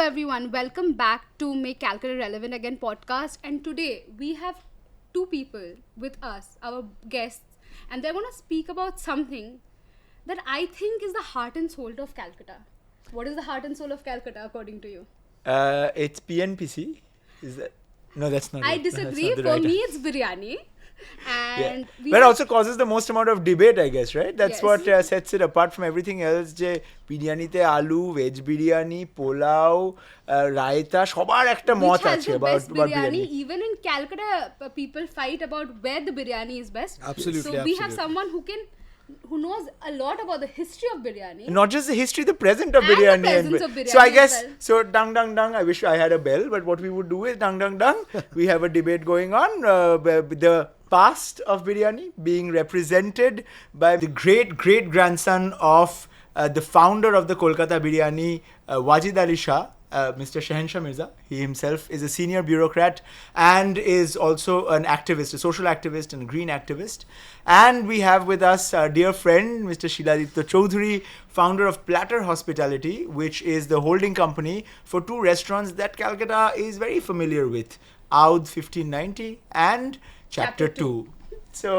everyone, welcome back to Make Calcutta Relevant Again podcast. And today we have two people with us, our guests, and they're going to speak about something that I think is the heart and soul of Calcutta. What is the heart and soul of Calcutta according to you? It's PNPC. Is that? No, that's not. I it. disagree. That's not the For right me, it's biryani. And but also causes the most amount of debate, I guess, right? That's Yes. what sets it apart from everything else. Je biryani te aloo, veg biryani, pulao, raita, সবার একটা which মত has আছে the about best biryani. biryani. Even in Calcutta, people fight about where the biryani is best. Absolutely, So we have absolutely. someone who knows a lot about the history of biryani. Not just the history, the present of And the biryani. presence of biryani so I as guess, well. so dung dung dung, I wish I had a bell, but what we would do is dung dung dung. We have a debate going on. The past of biryani being represented by the great grandson of the founder of the Calcutta Biryani, Wajid Ali Shah, Mr. Shahanshah Mirza. He himself is a senior bureaucrat and is also an activist, a social activist and a green activist. And we have with us our dear friend, Mr. Shiladitya Chaudhury, founder of Platter Hospitality, which is the holding company for two restaurants that Calcutta is very familiar with, Oudh 1590 and Chapter 2. So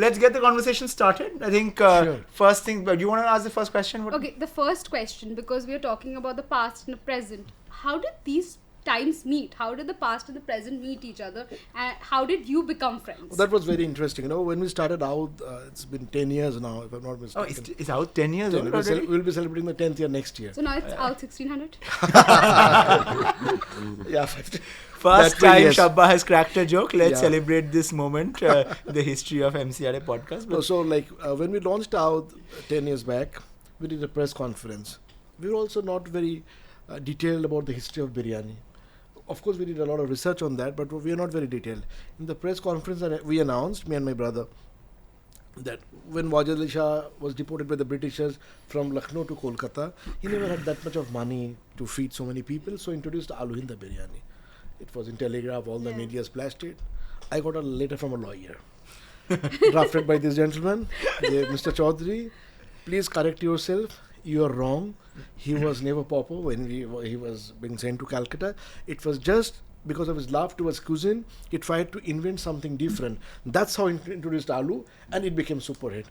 let's get the conversation started. I think Sure. first thing, do you want to ask the first question? Okay, the first question, because we are talking about the past and the present. How did these times meet? How did the past and the present meet each other? And how did you become friends? That was very interesting. When we started out, it's been 10 years now, if I'm not Oh, mistaken. it's out 10 years 10. old already? We'll be celebrating the 10th year next year. So now it's out 1600. Yeah, First That way, time yes. Shabba has cracked a joke. Let's Yeah. celebrate this moment, the history of MCRA podcast. No, so when we launched out 10 years back, we did a press conference. We were also not very detailed about the history of biryani. Of course, we did a lot of research on that, but we are not very detailed. In the press conference that we announced, me and my brother, that when Wajid Ali Shah was deported by the Britishers from Lucknow to Kolkata, he never had that much of money to feed so many people, so introduced Aloo in the biryani. It was in Telegraph, all the Yeah. media splashed it. I got a letter from a lawyer, drafted by this gentleman, Mr. Chaudhury. Please correct yourself. You are wrong. He was never pauper when he was being sent to Calcutta. It was just because of his love towards cuisine, he tried to invent something different. That's how he introduced aloo, and it became super hit.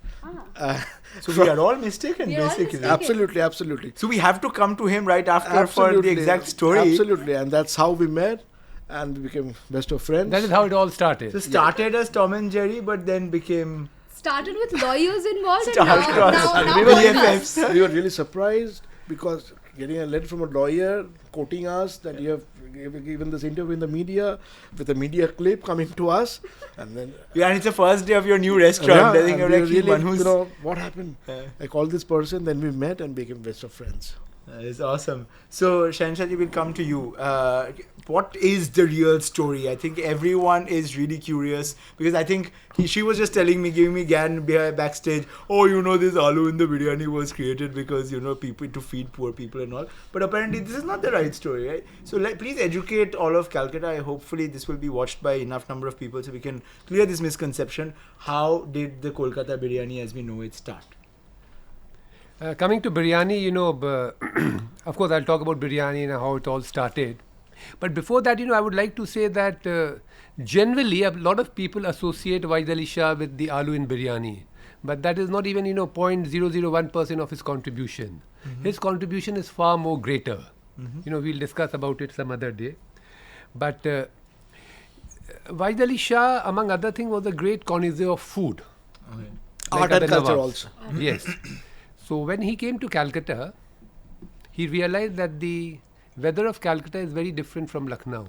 So we are all mistaken, We are all basically. mistaken. Absolutely. So we have to come to him right after for the exact story. Absolutely, and that's how we met, and we became best of friends. That is how it all started. So started as Tom and Jerry, but then became Started with lawyers involved and Star-crossed. now we were BFFs. we were really surprised because getting a letter from a lawyer quoting us that you have given this interview in the media with a media clip coming to us, and then Yeah, and it's the first day of your new restaurant. I think and you're we were like, really, Manhu's- what happened? Yeah. I called this person, then we met and became best of friends. It's awesome. So, Shahanshah, will come to you. What is the real story? I think everyone is really curious because I think she was just telling me, giving me gan backstage. Oh, this aloo in the biryani was created because people to feed poor people and all. But apparently, this is not the right story, right? So, please educate all of Calcutta. Hopefully, this will be watched by enough number of people so we can clear this misconception. How did the Kolkata biryani, as we know it, start? Coming to biryani, of course, I'll talk about biryani and how it all started. But before that, I would like to say that generally a lot of people associate Wajid Ali Shah with the aloo in biryani. But that is not even, 0.001% of his contribution. Mm-hmm. His contribution is far more greater. We'll discuss about it some other day. But Wajid Ali Shah, among other things, was a great connoisseur of food. Okay. Art other and culture Nawabs. also. Yes. So when he came to Calcutta, he realized that the weather of Calcutta is very different from Lucknow.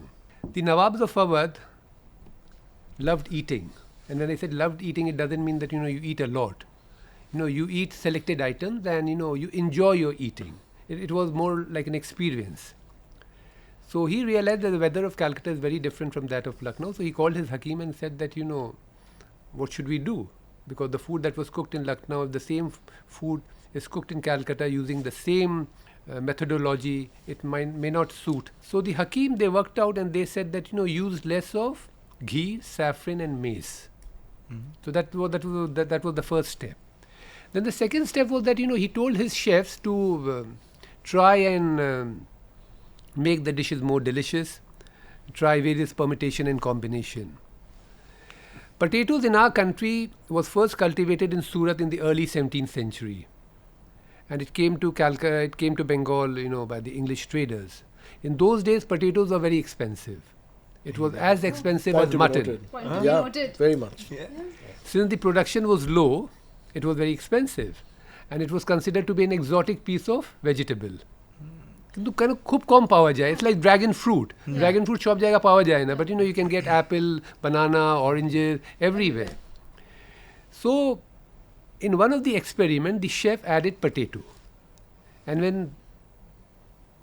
The Nawabs of Awadh loved eating. And when I said loved eating, it doesn't mean that, you eat a lot. You eat selected items and, you enjoy your eating. It was more like an experience. So he realized that the weather of Calcutta is very different from that of Lucknow. So he called his Hakim and said that, what should we do? Because the food that was cooked in Lucknow, the same food is cooked in Calcutta using the same methodology, it may not suit. So the Hakim, they worked out and they said that, use less of ghee, saffron and maize. So that was the first step. Then the second step was that, he told his chefs to try and make the dishes more delicious, try various permutation and combination. Potatoes in our country was first cultivated in Surat in the early 17th century. And it came to Calcutta, it came to Bengal, by the English traders. In those days, potatoes were very expensive. It was as expensive Point as to be mutton. noted. Point to be Yeah, noted. very much. Yeah. Since the production was low, it was very expensive. And it was considered to be an exotic piece of vegetable. কিন্তু কেন খুব কম পাওয়া যায়. It's like dragon fruit. Dragon fruit সব জায়গা পাওয়া যায় না. But you can get apple, banana, oranges, everywhere. So, in one of the experiments, the chef added potato. And when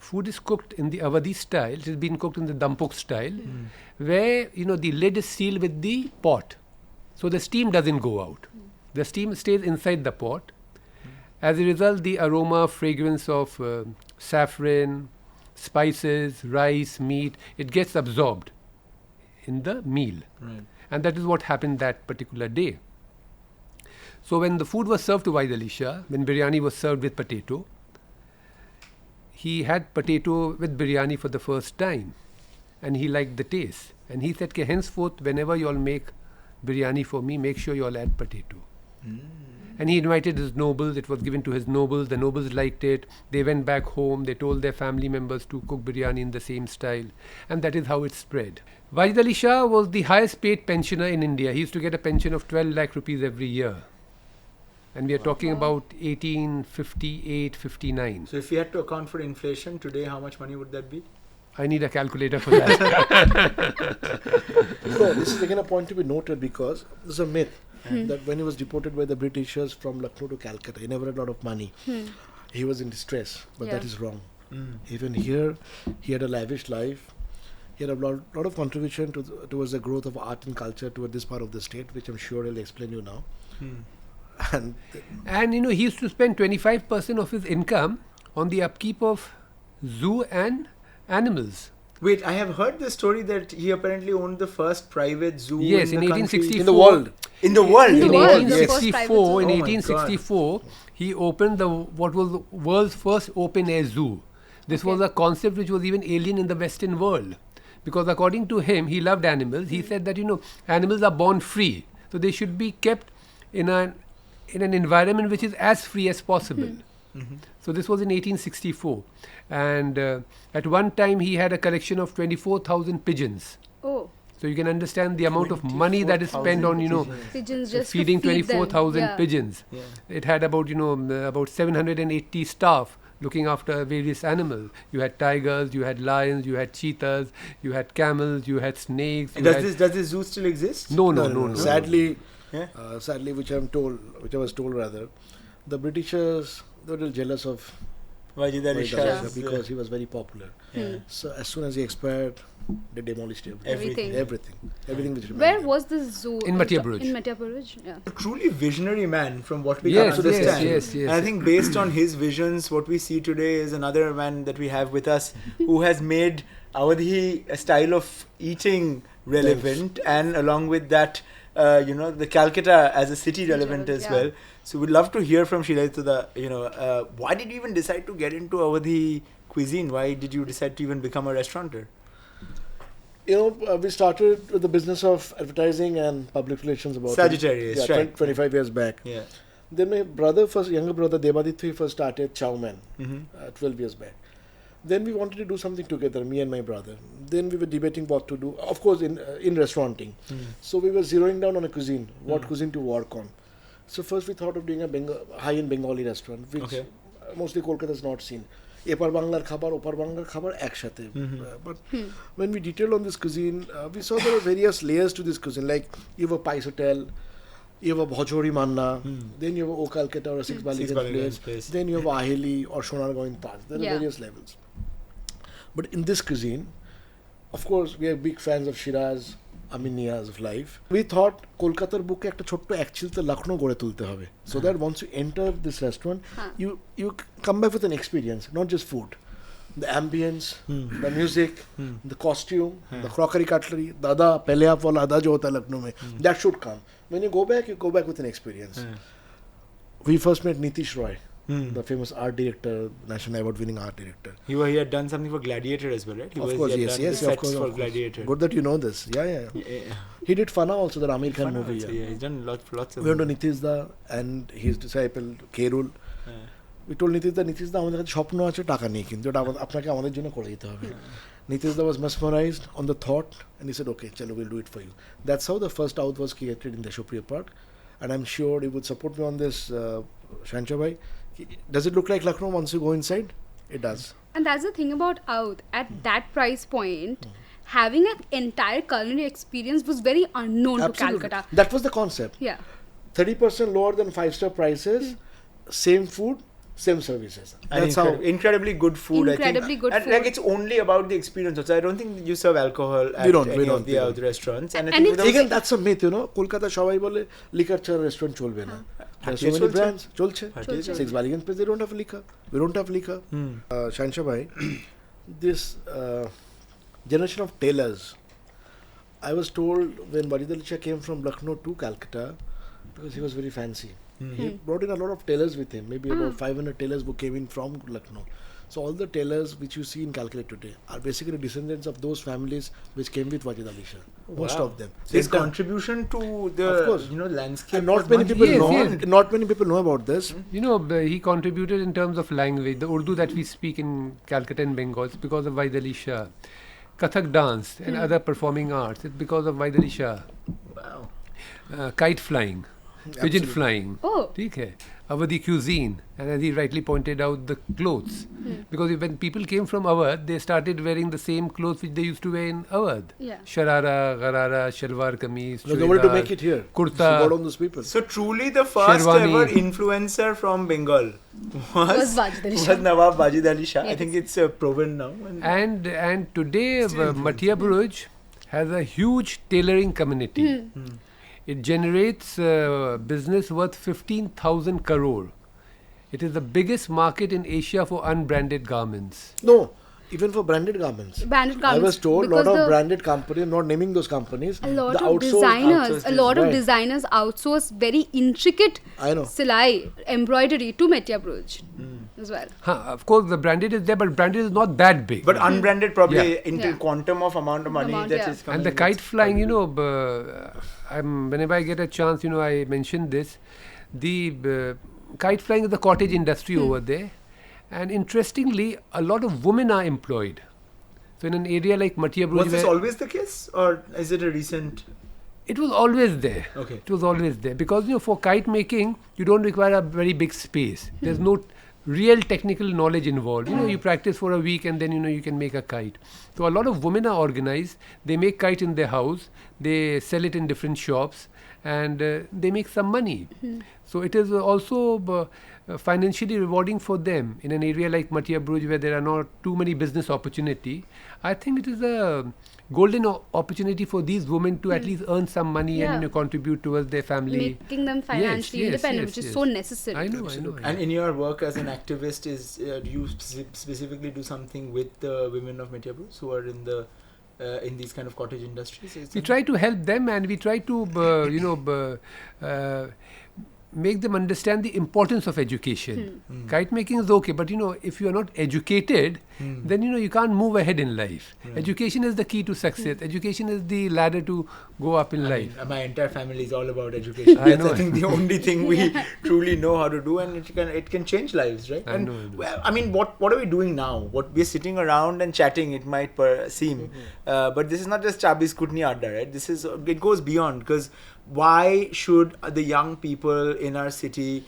food is cooked in the Awadhi style, it has been cooked in the Dampok style, where, the lid is sealed with the pot. So the steam doesn't go out. The steam stays inside the pot. As a result, the aroma, fragrance of saffron, spices, rice, meat, it gets absorbed in the meal. Right. And that is what happened that particular day. So when the food was served to Wajid Ali Shah, when biryani was served with potato, he had potato with biryani for the first time. And he liked the taste. And he said, henceforth, whenever you all make biryani for me, make sure you all add potato. And he invited his nobles. It was given to his nobles. The nobles liked it. They went back home. They told their family members to cook biryani in the same style. And that is how it spread. Wajid Ali Shah was the highest paid pensioner in India. He used to get a pension of 12 lakh rupees every year. And we are talking about 1858, 59. So if you had to account for inflation today, how much money would that be? I need a calculator for that. No, this is again a point to be noted because there's a myth that when he was deported by the Britishers from Lucknow to Calcutta, he never had a lot of money. He was in distress, but that is wrong. Even here, he had a lavish life. He had a lot of contribution towards the growth of art and culture toward this part of the state, which I'm sure he'll explain you now. And he used to spend 25% of his income on the upkeep of zoo and animals. Wait, I have heard the story that he apparently owned the first private zoo Yes, in in the country. 1864. In the world. In the world. In In the world, the first 1864, private zoo. in Oh my 1864, he opened what was the world's first open-air zoo. This was a concept which was even alien in the Western world. Because according to him, he loved animals. He said that, animals are born free. So they should be kept in an environment which is as free as possible. So this was in 1864. And at one time, he had a collection of 24,000 pigeons. Oh, So you can understand the amount of money that is spent on, pigeons just feeding to feed them. 24,000 Yeah. pigeons. Yeah. It had about, about 780 staff looking after various animals. You had tigers, you had lions, you had cheetahs, you had camels, you had snakes. Does this zoo still exist? No. Sadly, Yeah. sadly, which I was told rather, the Britishers were a little jealous of Wajid Ali Wajid Shah. Ali Shah because he was very popular. Yeah. So as soon as he expired, they demolished Everything. everything which remained. Where was this zoo? In Madhya Pradesh. In Madhya Pradesh, yeah. A truly visionary man from what we Yes, can understand. yes. And I think based on his visions, what we see today is another man that we have with us who has made Awadhi a style of eating relevant and along with that, the Calcutta as a city relevant as yeah. well. So we'd love to hear from Shiladitya, why did you even decide to get into Awadhi cuisine? Why did you decide to even become a restaurateur? We started with the business of advertising and public relations about Sagittarius, right. 25 years back. Yeah. Then my younger brother Devaditya first started Chowman 12 years back. Then we wanted to do something together, me and my brother. Then we were debating what to do, of course in restauranting. So we were zeroing down on a cuisine, what cuisine to work on. So first we thought of doing a high-end Bengali restaurant, which mostly Kolkata has not seen. Epar Banglar khabar, Opar Banglar khabar, ekshate. But when we detailed on this cuisine, we saw there were various layers to this cuisine. Like you have a Pice Hotel, you have a Bhojori Manna, then you have a Calcutta or a Six Baliganj place, then you have Aheli or Sonargaon in Taj. There are various levels. But in this cuisine, of course, we are big fans of Shiraz, Aminiyas of life. We thought Kolkata's book ekta chotto actually the Lucknow gore tulte hobe. So that once you enter this restaurant, you come back with an experience, not just food. The ambience, the music, the costume, the crockery cutlery, dada, pehle aap wala ada jo hota hai Lucknow mein, that should come. When you go back with an experience. We first met Nitish Roy. the famous art director, national award-winning art director. He had done something for Gladiator as well, right? Of course, he had yes, done yes, the of course, sets for of course. Gladiator. Good that you know this. Yeah. Yeah. He did Fana also, the Amir Khan Fun movie. also, he's done lots of. We went to Nitish Da and his disciple Kerul. We told Nitish Da, আমাদের কাছে স্বপ্ন আছে টাকা নেই কিন্তু এটা আপনাকে আমাদের জন্য করে দিতে হবে. Nitish Da was mesmerized on the thought and he said, okay, chalo, we'll do it for you. That's how the first Oudh was created in the Shopriya Park. And I'm sure he would support me on this, Shahanshah bhai. Does it look like Lucknow once you go inside? It does. And that's the thing about Oudh. At that price point, having an entire culinary experience was very unknown to Calcutta. That was the concept. Yeah. 30% lower than 5-star prices, same food, same services. And That's how. incredibly good food. Incredibly I think. good And food. like it's only about the experience. Also, I don't think you serve alcohol at We don't, any of the other restaurants. And I And think it's- Again, that's a myth, Kolkata সবাই বলে liquor ছাড়া restaurant চলবে না. There are so many চলছে। brands. চলছে. চলছে। Six Valiant Place, they don't have liquor. We don't have liquor. Shahanshah bhai, this generation of tailors. I was told when Wajid Ali Shah came from Lucknow to Calcutta, because he was very fancy. He brought in a lot of tailors with him, maybe about 500 tailors who came in from Lucknow. So all the tailors which you see in Calcutta today are basically descendants of those families which came with Wajid Ali Shah. Most of them. His contribution to the Of course. landscape. And not was many much- people Yes, know. yes. Not many people know about this. You know, he contributed in terms of language. The Urdu that we speak in Calcutta and Bengal is because of Wajid Ali Shah. Kathak dance and other performing arts, it's because of Wajid Ali Shah. Wow. Kite flying, pigeon flying. Oh. ठीक है. Awadhi cuisine, and as he rightly pointed out, the clothes. Because when people came from Awadh, they started wearing the same clothes which they used to wear in Awadh. Yeah. Sharara, gharara, shalwar kameez, They wanted to make it here. kurta. So got on those people. So truly the first Sherwani. ever influencer from Bengal Was Wajid Ali Shah. was Nawab Wajid Ali Shah. I Yes. think it's proven now. And today Madhya Buruj has a huge tailoring community. It generates business worth 15,000 crore. It is the biggest market in Asia for unbranded garments. No, even for branded garments. Branded I garments. was told a because lot of the- branded companies, not naming those companies. A lot the of outsourced- Right. designers outsource very intricate I know. silai embroidery to Madhya Buruj as well. Of course, the branded is there, but branded is not that big. But unbranded probably Yeah. into Yeah. quantum of amount of money Amount, that yeah. is coming. And the kite flying, whenever I get a chance, I mention this. The kite flying is the cottage industry over there. And interestingly, a lot of women are employed. So in an area like Madhya Buruj, Was this where- always the case, or is it a recent? it was always there. Okay. It was always there. Because, for kite making, you don't require a very big space. There's no real technical knowledge involved. You practice for a week and then, you can make a kite. So a lot of women are organized. They make kite in their house. They sell it in different shops and they make some money. So it is also financially rewarding for them in an area like Madhya Buruj where there are not too many business opportunity. I think it is a golden opportunity for these women to at least earn some money Yeah. and contribute towards their family. Making them financially yes, independent, yes, which is yes. so necessary. I know. And in your work as an activist, do you specifically do something with the women of Madhya Buruj who are in the in these kind of cottage industries? We try to help them and we try to make them understand the importance of education. Kite making is okay, but if you are not educated, then you can't move ahead in life. Education is the key to success. Education is the ladder to go up in life. My entire family is all about education. I That's, know. I think the only thing we truly know how to do, and it can change lives, right? I know. Well, I mean, what are we doing now? What we're sitting around and chatting, it might seem, but this is not just Chabis Kutni Adda, right? It goes beyond, because why should the young people in our city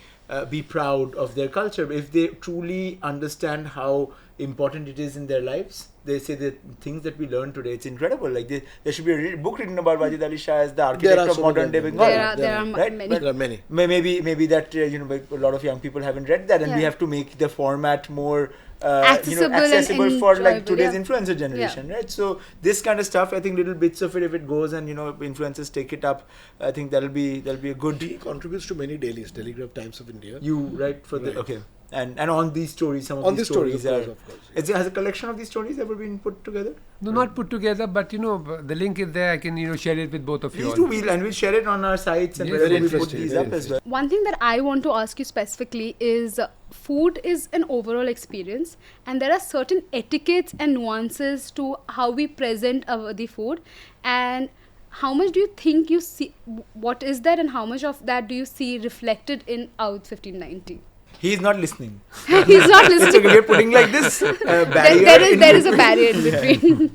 be proud of their culture if they truly understand how important it is in their lives? They say the things that we learn today, it's incredible. Like there should be a book written about Wajid Ali Shah as the architect of so modern day many. Bengal. There are right? many. But There are many. maybe that a lot of young people haven't read that, and we Yeah. have to make the format more Accessible and accessible for like enjoyable, today's yeah. influencer generation, right? So this kind of stuff, I think little bits of it, if it goes and influencers take it up, I think that'll be a good. He contributes to many dailies, Telegraph, Times of India. You write for the Right. okay. And on these stories, some of On these these stories, stories of course. Has a collection of these stories ever been put together? No, not put together, but the link is there. I can share it with both of you. Please all. do, we'll share it on our sites and Yes, wherever very we put interesting, these very up as well. One thing that I want to ask you specifically is food is an overall experience, and there are certain etiquettes and nuances to how we present the food. And how much do you think you see? What is that, and how much of that do you see reflected in Oudh 1590? He is not listening. He's not So listening. we're putting like this barrier. There is a barrier in between.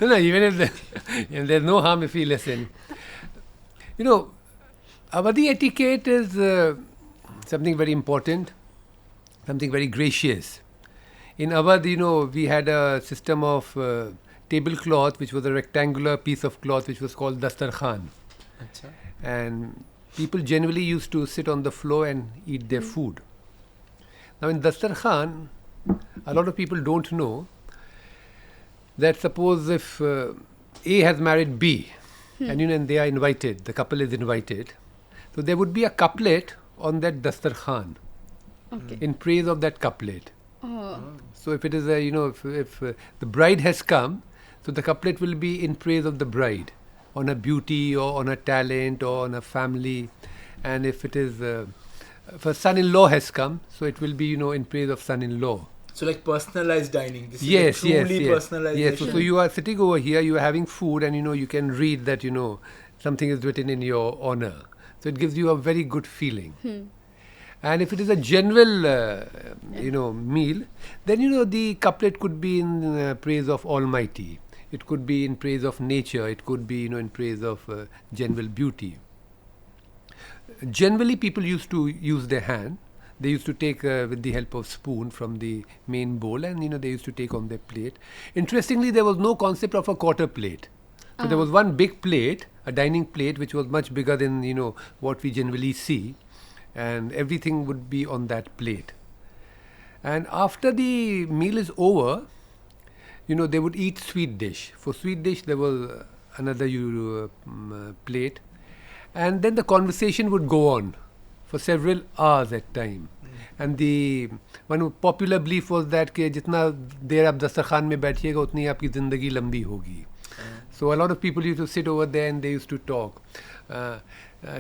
No, even if there's no harm if we listen. Awadhi etiquette is something very important, something very gracious. In Awadh, we had a system of tablecloth, which was a rectangular piece of cloth, which was called dastarkhan. Achha. And people generally used to sit on the floor and eat their food. Now in dastarkhan, a lot of people don't know that suppose if A has married B, and they are invited, the couple is invited, so there would be a couplet on that dastarkhan Okay. in praise of that couplet. Oh. So if it is if the bride has come, so the couplet will be in praise of the bride, on her beauty or on her talent or on her family. And if it is if a son-in-law has come, so it will be in praise of son-in-law. So like personalized dining. This Yes, is a truly yes. personalization. Yes, so you are sitting over here, you are having food, and you can read that something is written in your honor. So it gives you a very good feeling. And if it is a general meal, then the couplet could be in praise of Almighty. It could be in praise of nature. It could be in praise of general beauty. Generally, people used to use their hand. They used to take with the help of spoon from the main bowl, and they used to take on their plate. Interestingly, there was no concept of a quarter plate. So there was one big plate, a dining plate, which was much bigger than what we generally see, and everything would be on that plate. And after the meal is over, they would eat sweet dish. For sweet dish, there was another plate, and then the conversation would go on for several hours at time. And the one popular belief was that कि जितना देर आप दस्तरखान में बैठिएगा उतनी आपकी ज़िंदगी लंबी होगी. So a lot of people used to sit over there and they used to talk.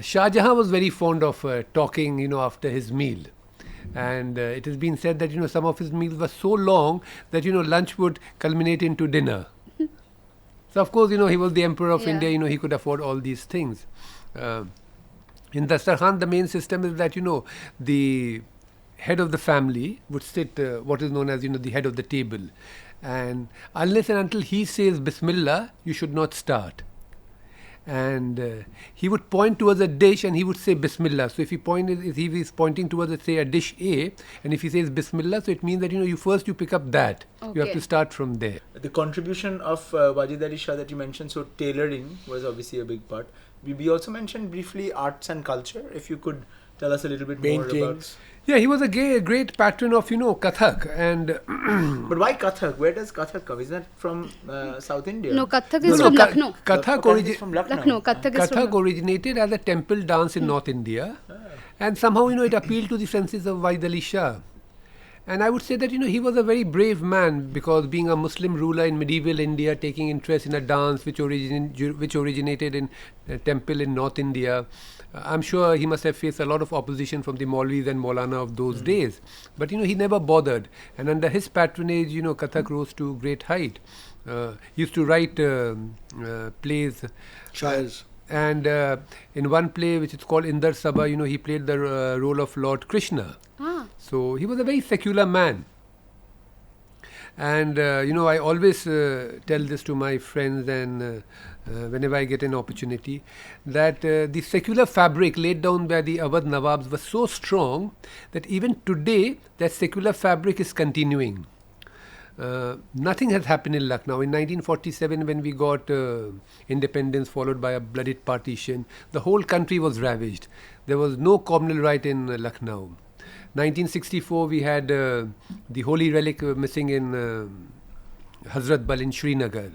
Shah Jahan was very fond of talking, after his meal. And it has been said that, some of his meals were so long that, lunch would culminate into dinner. So, of course, he was the emperor of India, he could afford all these things. In Dastarkhan, the main system is that, the head of the family would sit, what is known as, the head of the table. And unless and until he says Bismillah, you should not start. And he would point towards a dish and he would say Bismillah. So if he is pointing towards, say, a dish A, and if he says Bismillah, so it means that, you pick up that. Okay. You have to start from there. The contribution of Wajid Ali Shah that you mentioned, so tailoring was obviously a big part. We also mentioned briefly arts and culture. If you could tell us a little bit more about. Paintings. Yeah, he was a great patron of, Kathak. And But why Kathak? Where does Kathak come? Isn't that from South India? No, Kathak is from Lucknow. Kathak is from Lucknow. Lucknow. Kathak is from Kathak originated as a temple dance in North India, and somehow it appealed to the senses of Wajid Ali Shah. And I would say that he was a very brave man, because being a Muslim ruler in medieval India, taking interest in a dance which originated in a temple in North India, I'm sure he must have faced a lot of opposition from the Maulvis and Maulana of those days. But he never bothered, and under his patronage, Kathak rose to great height. He used to write plays. Shires. And in one play which is called Indar Sabha, he played the role of Lord Krishna. So he was a very secular man. And, I always tell this to my friends, and whenever I get an opportunity, that the secular fabric laid down by the Awadh Nawabs was so strong that even today that secular fabric is continuing. Nothing has happened in Lucknow. In 1947, when we got independence followed by a blooded partition, the whole country was ravaged. There was no communal right in Lucknow. 1964, we had the holy relic missing in Hazrat Bal in Srinagar.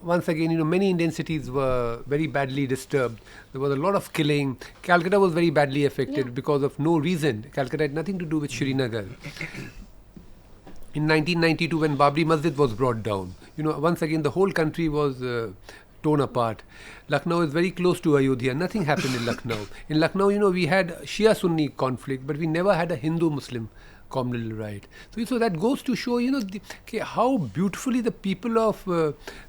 once again, many Indian cities were very badly disturbed. There was a lot of killing. Calcutta was very badly affected because of no reason. Calcutta had nothing to do with Srinagar. In 1992, when Babri Masjid was brought down, once again the whole country was torn apart. Lucknow is very close to Ayodhya. Nothing happened in Lucknow. In Lucknow, we had Shia-Sunni conflict, but we never had a Hindu-Muslim communal right. So that goes to show, how beautifully the people of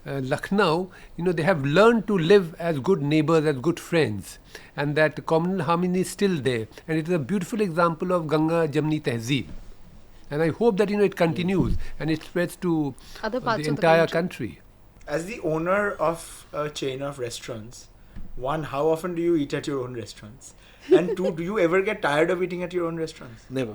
Lucknow, they have learned to live as good neighbors, as good friends, and that communal harmony is still there. And it is a beautiful example of Ganga Jamni Tehzeeb. And I hope that, it continues and it spreads to Other parts the of the entire country. As the owner of a chain of restaurants, one, how often do you eat at your own restaurants? And two, do you ever get tired of eating at your own restaurants? Never.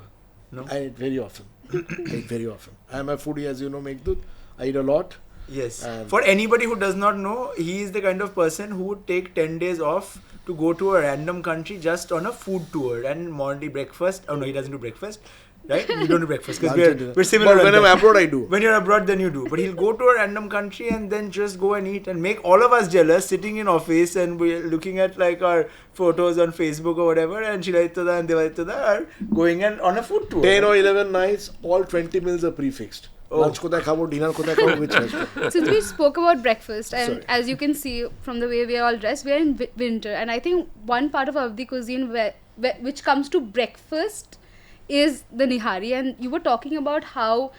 No? I eat very often. I am a foodie, as you know, Meghdud. I eat a lot. Yes. For anybody who does not know, he is the kind of person who would take 10 days off to go to a random country just on a food tour and morning breakfast. Oh no, he doesn't do breakfast. Right? You don't do breakfast because we're similar. But when I'm abroad, I do. When you're abroad, then you do. But he'll go to a random country and then just go and eat and make all of us jealous, sitting in office and we're looking at like our photos on Facebook or whatever, and Shiladitya and Devaditya are going on a food tour. 10 or 11 nights, all 20 meals are prefixed. Lunch kotha khabo, dinner kotha khabo, which restaurant? Since we spoke about breakfast, and as you can see from the way we are all dressed, we are in winter, and I think one part of Avdi cuisine which comes to breakfast is the nihari. And you were talking about how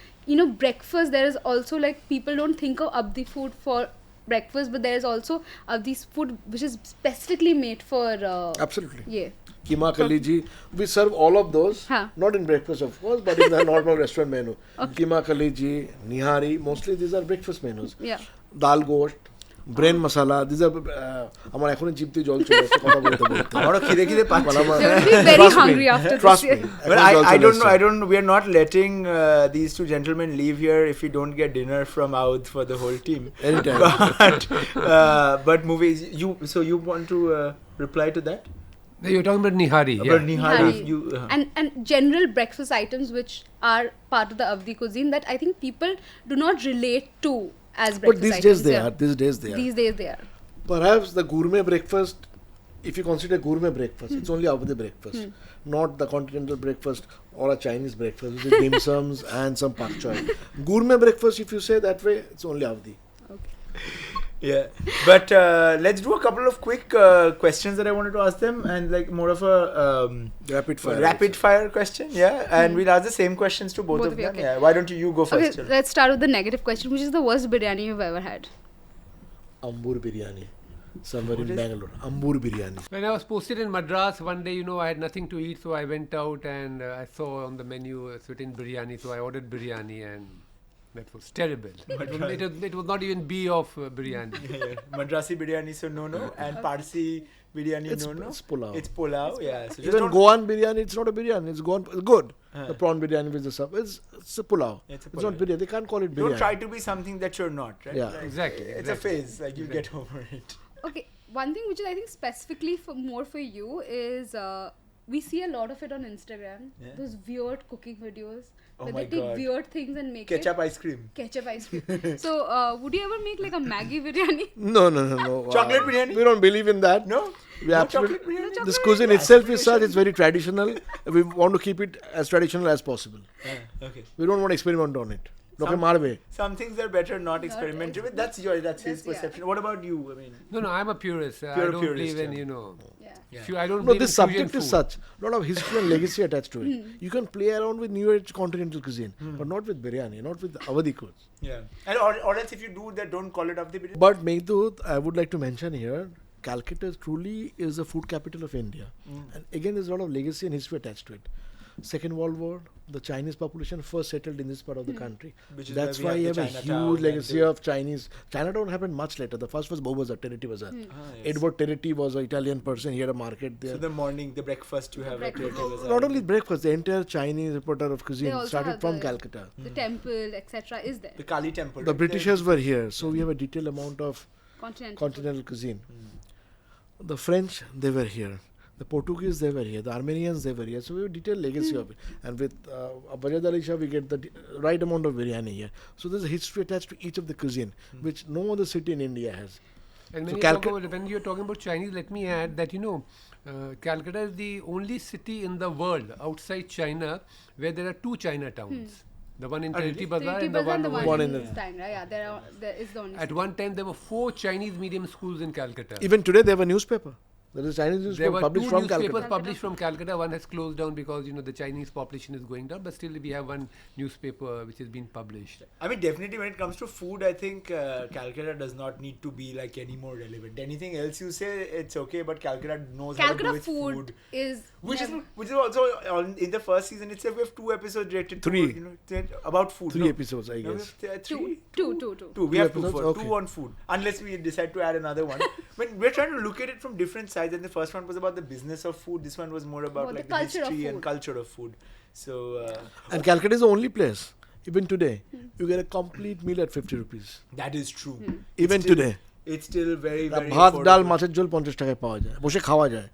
breakfast, there is also like people don't think of Avdi food for breakfast, but there is also Avdi's food which is specifically made for Absolutely. Yeah. Keema kaliji. We serve all of those, not in breakfast of course, but in the normal restaurant menu. Keema kaliji, nihari, mostly these are breakfast menus. Yeah. Dal gosht, brain masala, these are আমার এখনই জিভ দিয়ে জল চলে আসছে কথা বলতে বলতে আমারও খিদে খিদে পাচ্ছে They will be very hungry after Trust this. me. But I don't know. We are not letting these two gentlemen leave here if we don't get dinner from Oudh for the whole team. Anytime. But movies, you want to reply to that? You're talking about nihari. About Yeah. nihari. Nihari. And general breakfast items which are part of the Avdi cuisine that I think people do not relate to as breakfast But these items. days they are. These days they are. These days they are. Perhaps the gourmet breakfast, if you consider gourmet breakfast, it's only Avdi breakfast, not the continental breakfast or a Chinese breakfast, which is dim sums and some pak choy. Gourmet breakfast, if you say that way, it's only Avdi. Okay. Yeah, but let's do a couple of quick questions that I wanted to ask them, and like more of a rapid fire question. Yeah, and we'll ask the same questions to both of them. Okay. Yeah, why don't you go first? Okay, let's start with the negative question. Which is the worst biryani you've ever had? Ambur biryani. Somewhere in Bangalore. Ambur biryani. When I was posted in Madras, one day, I had nothing to eat, so I went out and I saw on the menu certain biryani, so I ordered biryani and that was terrible. It was not even B of biryani. Yeah. Madrasi biryani, so no, and Parsi biryani, It's pulao. It's pulao, yeah. So just Even don't- Goan biryani, it's not a biryani, it's good. The prawn biryani with the stuff, it's a pulao. It's a It's not pulao. biryani, they can't call it biryani. Don't try to be something that you're not, right? Yeah. Like, Exactly, It's a exactly. phase, like you get over it. Okay, one thing which is I think specifically more for you is we see a lot of it on Instagram. Yeah. Those weird cooking videos Oh where my they take God. weird things and make Ketchup ice cream. ketchup ice cream. So would you ever make like a Maggi biryani? No. Chocolate biryani? We don't believe in that. No? We No absolutely. chocolate biryani? This cuisine itself is such, it's very traditional. We want to keep it as traditional as possible. Okay. We don't want to experiment on it. Loke marbe. Some things are better not experimented with. That's his That's, perception. What about you? I mean, No, I'm a purist. I Pure don't purist, believe in, Yeah. I don't No, believe this in fusion subject is food. such. A lot of history and legacy attached to it. You can play around with new age continental cuisine, but not with biryani, not with Awadhi foods. yeah. And or else if you do that, don't call it Avdi biryani. But Meghdud, I would like to mention here, Calcutta truly is the food capital of India. And again, there's a lot of legacy and history attached to it. Second World War, the Chinese population first settled in this part of the country. Which is That's why why we you have have the a Chinatown huge and legacy the- of Chinese. Chinatown happened much later. The first was Bobazar, Tereti Bazaar. yes. Edward Tereti was an Italian person. He had a market there. So the morning, the breakfast you have at breakfast. Creative Bazaar. Not only breakfast, the entire Chinese repertoire of They cuisine also started have from the- Calcutta. The temple, etc. is there. The Kali temple. The right? Britishers were here, so we have a detailed amount of Continental. continental cuisine. The French, they were here. The Portuguese, they were here. The Armenians, they were here. So we have a detailed legacy of it. And with Wajid Ali Shah, we get the right amount of biryani here. So there's a history attached to each of the cuisine, which no other city in India has. And So when you're talking about Chinese, let me add that Calcutta is the only city in the world outside China where there are two Chinatowns. The one in Trinity Bazaar and the one in in Stand, right? Yeah, there is the only. At one time, there were 4 Chinese medium schools in Calcutta. Even today, they have a newspaper. There is a Chinese There newspaper were published 2 from newspapers Calcutta. published from Calcutta. One has closed down because the Chinese population is going down. But still, we have one newspaper which has been published. I mean, definitely when it comes to food, I think Calcutta does not need to be like any more relevant. Anything else you say, it's okay, but Calcutta knows how to do Calcutta its food is Which never- is also in the first season itself we have 2 episodes related to 3. about food. 3 no? episodes, I No, we guess. have, two. 2. We have 2 episodes? for Okay. 2 on food. Unless we decide to add another one. When we're trying to look at it from different sides, and the first one was about the business of food. This one was more about About like the culture of history and food. culture of food. So And Calcutta is the only place, even today, you get a complete meal at 50 rupees. that is true. Even Still- today. It's still very, very ভাত ডাল affordable. মাছের ঝোল 50 টাকায় পাওয়া যায় বসে খাওয়া যায়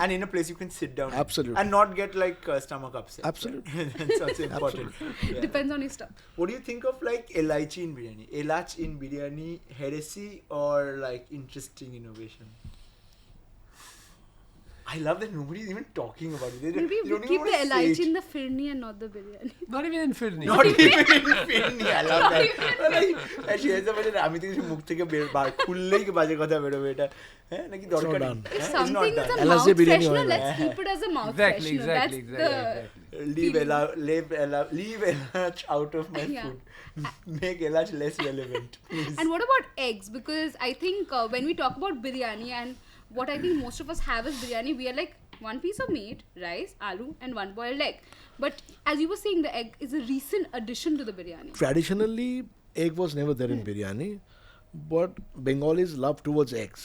And in a place you can sit down Absolutely. and not get like stomach upset. Absolutely. That's also important. Yeah. depends on your stuff. What do you think of like elaichi in biryani? Elach in biryani, heresy or like interesting innovation? I love that nobody's even talking about it. They Maybe they we don't even keep the wanna say elaichi it. in the firni and not the biryani. Not even in Firni. Not even in Firni. I love that. Like, she has a budget. আমি তো কিছু মুখ থেকে খুললেই কি বাজে কথা বেরোবে এটা হ্যাঁ নাকি দরকার done. If something is a Elas mouth de biryani freshener, oil. let's keep it as a mouth Exactly, freshener. exactly, That's leave elach out of my Yeah. food. Make elach less relevant, please. And what about eggs? Because I think when we talk about biryani and what I think most of us have is biryani, we are like one piece of meat, rice, aloo, and one boiled egg. But as you were saying, the egg is a recent addition to the biryani. Traditionally, egg was never there in biryani, but Bengalis love towards eggs.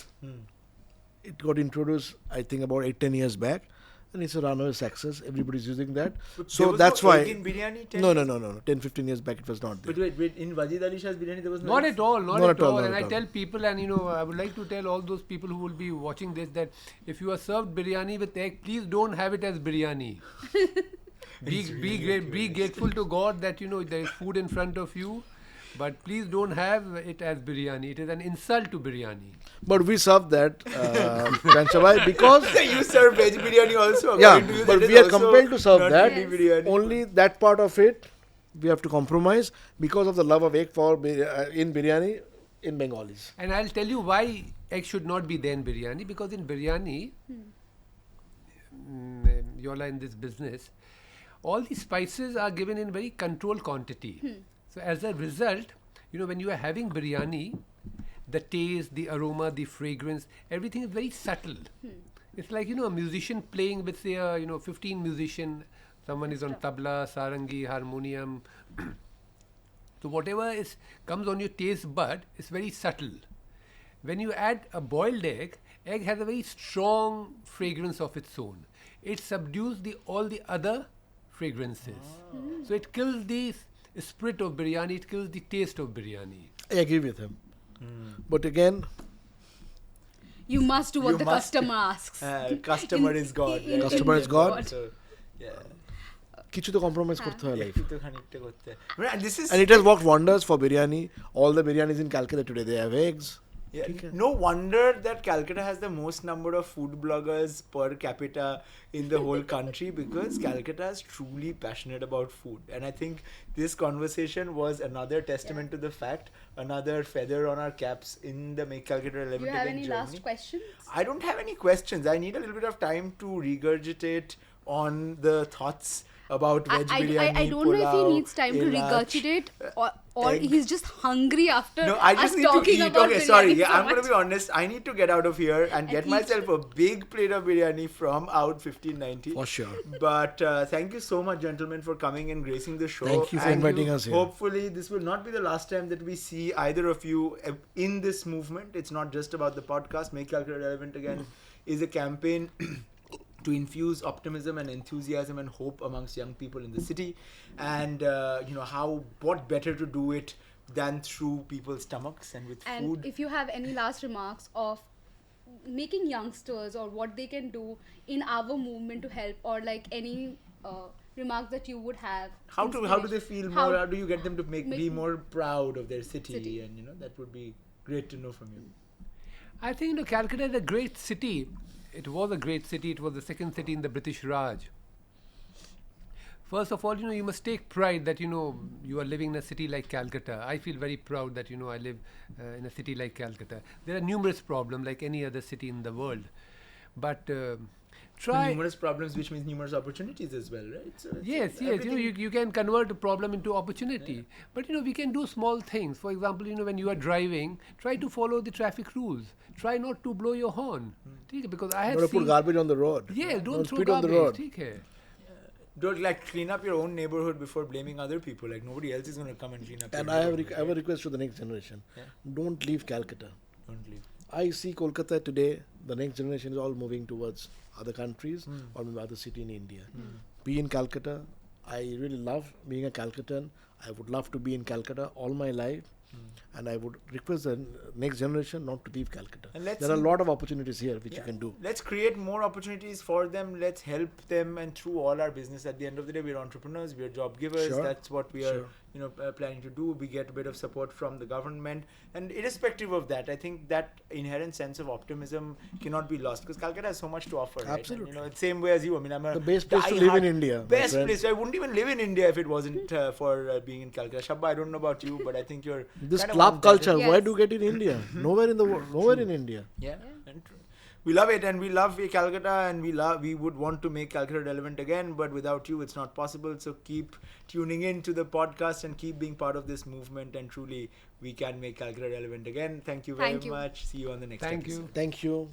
It got introduced, I think, about 8-10 years back, and it's a runaway success. Everybody's using that. But So there was that's no why. egg in biryani 10 No, years? no. 10-15 years back, it was not there. But wait, in Wajid Ali Shah's biryani there was no Not eggs? at all, not Not at at all, all. not And at I all. tell people, and I would like to tell all those people who will be watching this that if you are served biryani with egg, please don't have it as biryani. Be grateful to God that there is food in front of you, but please don't have it as biryani. It is an insult to biryani. But we serve that, Shahanshah bhai, because You serve veg biryani also. yeah, according to you, but that we is are also compelled to serve not that. really biryani. Only that part of it we have to compromise because of the love of egg for in biryani in Bengalis. And I'll tell you why egg should not be there in biryani. Because in biryani, you all are in this business, all the spices are given in very controlled quantity. So as a result, when you are having biryani, the taste, the aroma, the fragrance, everything is very subtle. It's like a musician playing with say 15 musician. Someone is on tabla, sarangi, harmonium. So whatever comes on your taste bud is very subtle. When you add a boiled egg has a very strong fragrance of its own. It subdues all the other fragrances. So it kills the spirit of biryani, it kills the taste of biryani. I agree with him. But again, You must do what You the must- customer asks. Customer is God. in- right? Customer is God. So, yeah. কিছু তো compromise করতে হয় life. একটু তো খানিকটা করতে হয়। And this is And it has worked wonders for biryani. All the biryanis in Calcutta today, they have eggs. yeah, no wonder that Calcutta has the most number of food bloggers per capita in the whole country because Calcutta is truly passionate about food. And I think this conversation was another testament to the fact, another feather on our caps in the Make Calcutta Do Relevant you have Again any journey. last questions? I don't have any questions. I need a little bit of time to regurgitate on the thoughts about veg biryani, I don't know if he pulao, needs time to elach, regurgitate or egg. he's just hungry after No, I us just need to talking eat. about Okay, biryani sorry. so Yeah, I'm going to much. be honest. I need to get out of here and get eat. myself a big plate of biryani from Oudh 1590. For sure. But thank you so much, gentlemen, for coming and gracing the show. Thank you for And inviting us here. Hopefully, this will not be the last time that we see either of you in this movement. It's not just about the podcast. Make Calcutta Relevant Again is a campaign to infuse optimism and enthusiasm and hope amongst young people in the city. And, what better to do it than through people's stomachs and with And food. if you have any last remarks of making youngsters, or what they can do in our movement to help, or like any remarks that you would have. How do they inspiration. feel How- more? How do you get them to be Make- more proud of their city? City. And that would be great to know from you. I think Calcutta is a great city. It was a great city. It was the second city in the British Raj. First of all, you must take pride that you are living in a city like Calcutta. I feel very proud that I live in a city like Calcutta. There are numerous problems like any other city in the world, but try. Numerous problems, which means numerous opportunities as well, right? So Yes, everything- you can convert a problem into opportunity. But we can do small things. For example, when you are driving, try to follow the traffic rules. Try not to blow your horn. ठीक है? Because I have Don't put seen. garbage on the road. Yeah, don't throw spit on the garbage. road. ठीक है? Don't clean up your own neighborhood before blaming other people. Like nobody else is going to come and clean up. And your I have, neighborhood, I have a request to the next generation. Yeah. Don't leave Calcutta. Don't leave. I see Kolkata today, the next generation is all moving towards other countries or maybe other city in India. Be in Calcutta. I really love being a Calcuttan. I would love to be in Calcutta all my life. And I would request the next generation not to leave Calcutta. And let's There are a see- lot of opportunities here which Yeah. you can do. Let's create more opportunities for them. Let's help them, and through all our business, at the end of the day, we're entrepreneurs, we're job givers. Sure. That's what we are, Sure. planning to do. We get a bit of support from the government, and irrespective of that, I think that inherent sense of optimism cannot be lost because Calcutta has so much to offer. Right? Absolutely. And, same way as you. I mean, I'm a The best place to live in diehard- India, my Best friend. place. I wouldn't even live in India if it wasn't for being in Calcutta. Shabba, I don't know about you, but I think you're This kind of club on that. culture, why Yes. do you get in India? Nowhere in the world, nowhere in India. Yeah, and we love it, and we love Calcutta, and we would want to make Calcutta relevant again, but without you, it's not possible. So keep tuning in to the podcast and keep being part of this movement, and truly, we can make Calcutta relevant again. Thank you very Thank you. much. See you on the next Thank episode. you. Thank you.